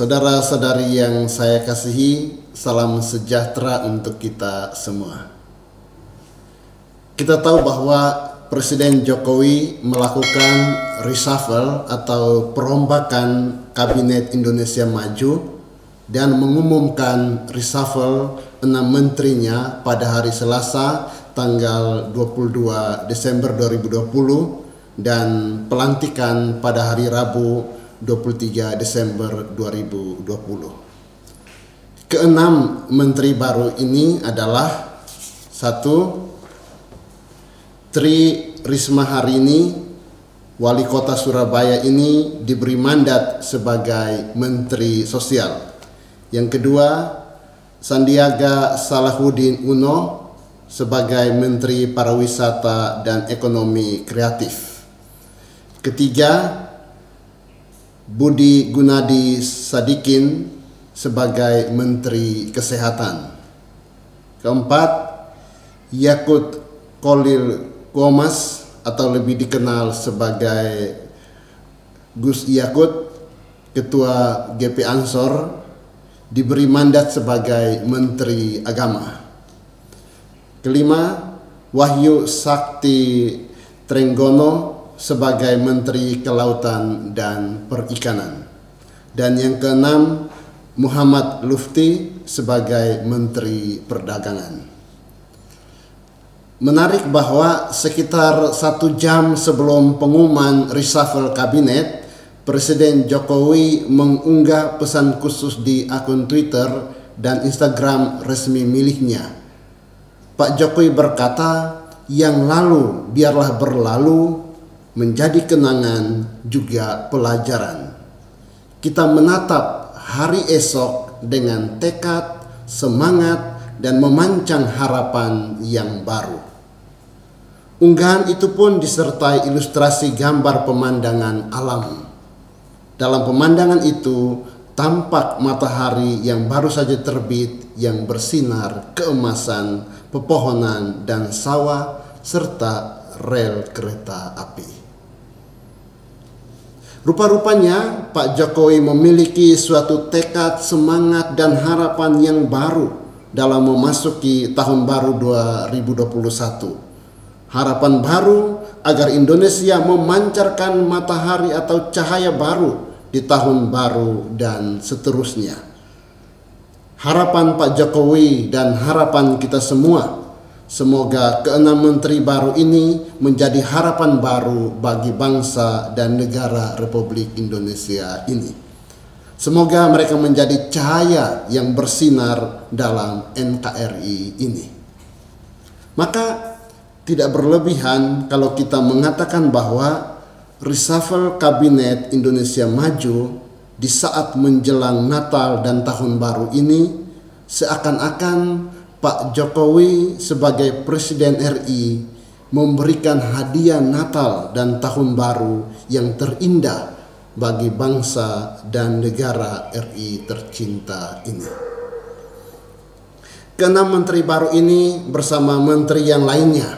Saudara-saudari yang saya kasihi, salam sejahtera untuk kita semua. Kita tahu bahwa Presiden Jokowi melakukan reshuffle atau perombakan Kabinet Indonesia Maju dan mengumumkan reshuffle 6 menterinya pada hari Selasa tanggal 22 Desember 2020 dan pelantikan pada hari Rabu 23 Desember 2020. Keenam menteri baru ini adalah: 1. Tri Risma Harini, Wali Kota Surabaya ini diberi mandat sebagai Menteri Sosial. Yang kedua, Sandiaga Salahuddin Uno sebagai Menteri Pariwisata dan Ekonomi Kreatif. Ketiga, Budi Gunadi Sadikin sebagai Menteri Kesehatan. Keempat, Yakut Khalil Qomas atau lebih dikenal sebagai Gus Yakut, Ketua GP Ansor, diberi mandat sebagai Menteri Agama. Kelima, Wahyu Sakti Trenggono sebagai Menteri Kelautan dan Perikanan. Dan yang keenam, Muhammad Lutfi sebagai Menteri Perdagangan. Menarik bahwa sekitar 1 jam sebelum pengumuman reshuffle kabinet, Presiden Jokowi mengunggah pesan khusus di akun Twitter dan Instagram resmi miliknya. Pak Jokowi berkata, "Yang lalu biarlah berlalu, menjadi kenangan juga pelajaran. Kita menatap hari esok dengan tekad, semangat, dan memancang harapan yang baru." Unggahan itu pun disertai ilustrasi gambar pemandangan alam. Dalam pemandangan itu tampak matahari yang baru saja terbit yang bersinar keemasan pepohonan dan sawah serta rel kereta api. Rupa-rupanya Pak Jokowi memiliki suatu tekad, semangat, dan harapan yang baru dalam memasuki tahun baru 2021. Harapan baru agar Indonesia memancarkan matahari atau cahaya baru di tahun baru dan seterusnya. Harapan Pak Jokowi dan harapan kita semua, semoga keenam menteri baru ini menjadi harapan baru bagi bangsa dan negara Republik Indonesia ini. Semoga mereka menjadi cahaya yang bersinar dalam NKRI ini. Maka tidak berlebihan kalau kita mengatakan bahwa reshuffle Kabinet Indonesia Maju di saat menjelang Natal dan Tahun Baru ini seakan-akan Pak Jokowi sebagai Presiden RI memberikan hadiah Natal dan Tahun Baru yang terindah bagi bangsa dan negara RI tercinta ini. Keenam menteri baru ini bersama menteri yang lainnya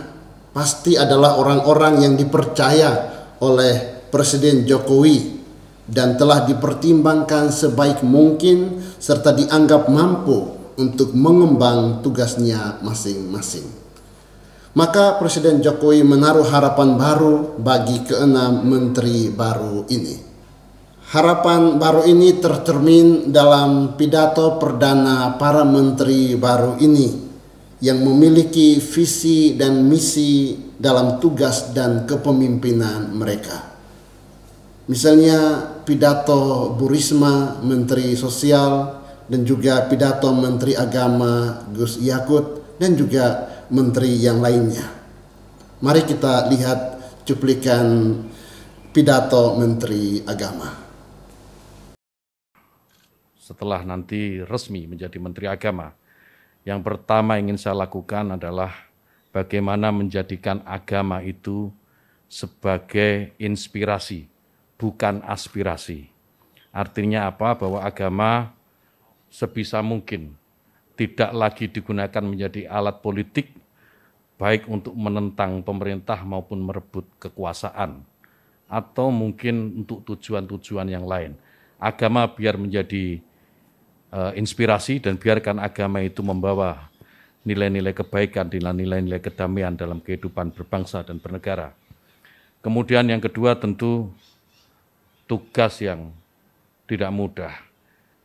pasti adalah orang-orang yang dipercaya oleh Presiden Jokowi dan telah dipertimbangkan sebaik mungkin serta dianggap mampu untuk mengemban tugasnya masing-masing. Maka Presiden Jokowi menaruh harapan baru bagi keenam menteri baru ini. Harapan baru ini tercermin dalam pidato perdana para menteri baru ini yang memiliki visi dan misi dalam tugas dan kepemimpinan mereka. Misalnya pidato Bu Risma, Menteri Sosial, dan juga pidato Menteri Agama Gus Yakut, dan juga menteri yang lainnya. Mari kita lihat cuplikan pidato Menteri Agama. Setelah nanti resmi menjadi Menteri Agama, yang pertama ingin saya lakukan adalah bagaimana menjadikan agama itu sebagai inspirasi, bukan aspirasi. Artinya apa? Bahwa agama sebisa mungkin tidak lagi digunakan menjadi alat politik, baik untuk menentang pemerintah maupun merebut kekuasaan, atau mungkin untuk tujuan-tujuan yang lain. agama biar menjadi inspirasi dan biarkan agama itu membawa nilai-nilai kebaikan, nilai-nilai kedamaian dalam kehidupan berbangsa dan bernegara. Kemudian yang kedua tentu tugas yang tidak mudah,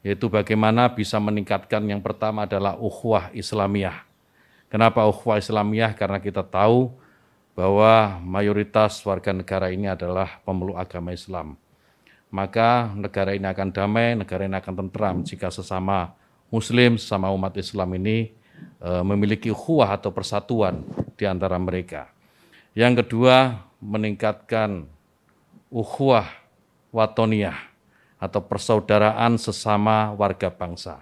yaitu bagaimana bisa meningkatkan yang pertama adalah ukhuwah Islamiyah. Kenapa ukhuwah Islamiyah? Karena kita tahu bahwa mayoritas warga negara ini adalah pemeluk agama Islam. Maka negara ini akan damai, negara ini akan tentram jika sesama Muslim, sesama umat Islam ini memiliki ukhuwah atau persatuan di antara mereka. Yang kedua, meningkatkan ukhuwah watoniyah atau persaudaraan sesama warga bangsa.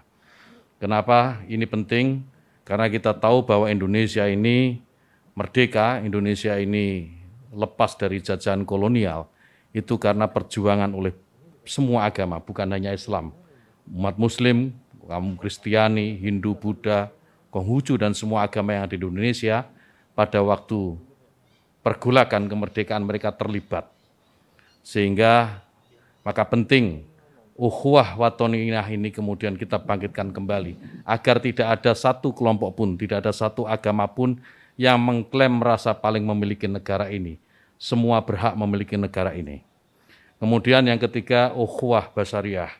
Kenapa ini penting? Karena kita tahu bahwa Indonesia ini merdeka, Indonesia ini lepas dari jajahan kolonial, itu karena perjuangan oleh semua agama, bukan hanya Islam. Umat Muslim, kaum Kristiani, Hindu, Buddha, Konghucu, dan semua agama yang ada di Indonesia, pada waktu pergolakan kemerdekaan mereka terlibat. Sehingga maka penting ukhuwah watoniyah ini kemudian kita bangkitkan kembali, agar tidak ada satu kelompok pun, tidak ada satu agama pun yang mengklaim merasa paling memiliki negara ini. Semua berhak memiliki negara ini. Kemudian yang ketiga, ukhuwah basyariah,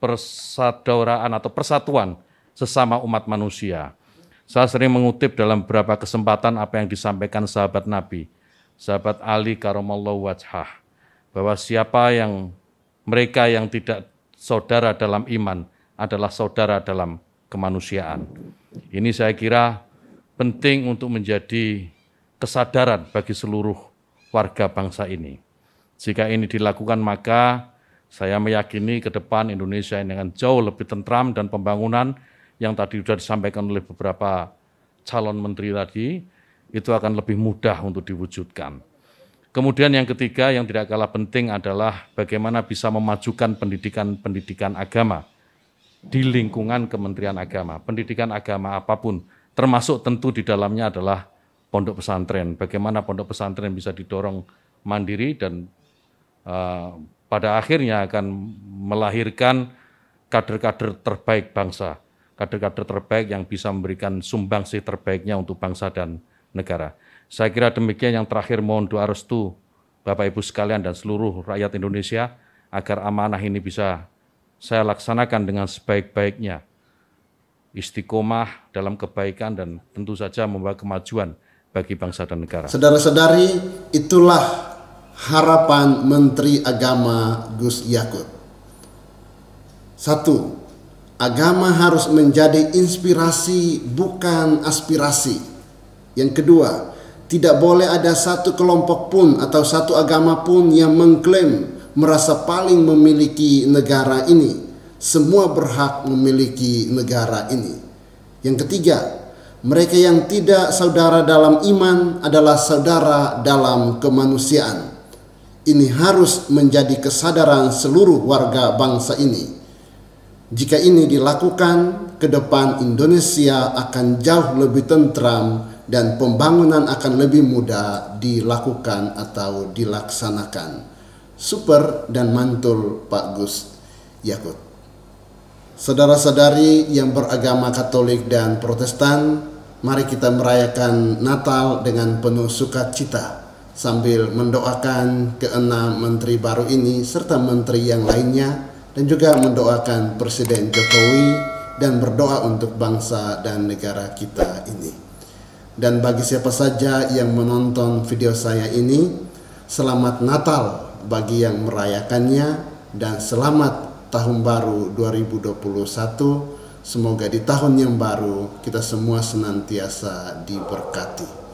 persaudaraan atau persatuan sesama umat manusia. Saya sering mengutip dalam beberapa kesempatan apa yang disampaikan sahabat Nabi, sahabat Ali karamallahu wajhah, bahwa mereka yang tidak saudara dalam iman adalah saudara dalam kemanusiaan. Ini saya kira penting untuk menjadi kesadaran bagi seluruh warga bangsa ini. Jika ini dilakukan, maka saya meyakini ke depan Indonesia ini akan jauh lebih tentram, dan pembangunan yang tadi sudah disampaikan oleh beberapa calon menteri tadi, itu akan lebih mudah untuk diwujudkan. Kemudian yang ketiga yang tidak kalah penting adalah bagaimana bisa memajukan pendidikan agama di lingkungan Kementerian Agama. Pendidikan agama apapun, termasuk tentu di dalamnya adalah pondok pesantren. Bagaimana pondok pesantren bisa didorong mandiri dan pada akhirnya akan melahirkan kader-kader terbaik bangsa, kader-kader terbaik yang bisa memberikan sumbangsih terbaiknya untuk bangsa dan negara. Saya kira demikian. Yang terakhir, mohon doa restu Bapak Ibu sekalian dan seluruh rakyat Indonesia agar amanah ini bisa saya laksanakan dengan sebaik-baiknya, istiqomah dalam kebaikan, dan tentu saja membawa kemajuan bagi bangsa dan negara. Saudara-saudari, itulah harapan Menteri Agama Gus Yakut. 1. Agama harus menjadi inspirasi, bukan aspirasi. Yang kedua, tidak boleh ada satu kelompok pun atau satu agama pun yang mengklaim merasa paling memiliki negara ini. Semua berhak memiliki negara ini. Yang ketiga, mereka yang tidak saudara dalam iman adalah saudara dalam kemanusiaan. Ini harus menjadi kesadaran seluruh warga bangsa ini. Jika ini dilakukan, ke depan Indonesia akan jauh lebih tentram dan pembangunan akan lebih mudah dilakukan atau dilaksanakan. Super dan mantul Pak Gus Yakut. Saudara-saudari yang beragama Katolik dan Protestan, mari kita merayakan Natal dengan penuh sukacita sambil mendoakan keenam menteri baru ini serta menteri yang lainnya, dan juga mendoakan Presiden Jokowi dan berdoa untuk bangsa dan negara kita ini. Dan bagi siapa saja yang menonton video saya ini, selamat Natal bagi yang merayakannya, dan selamat Tahun Baru 2021. Semoga di tahun yang baru kita semua senantiasa diberkati.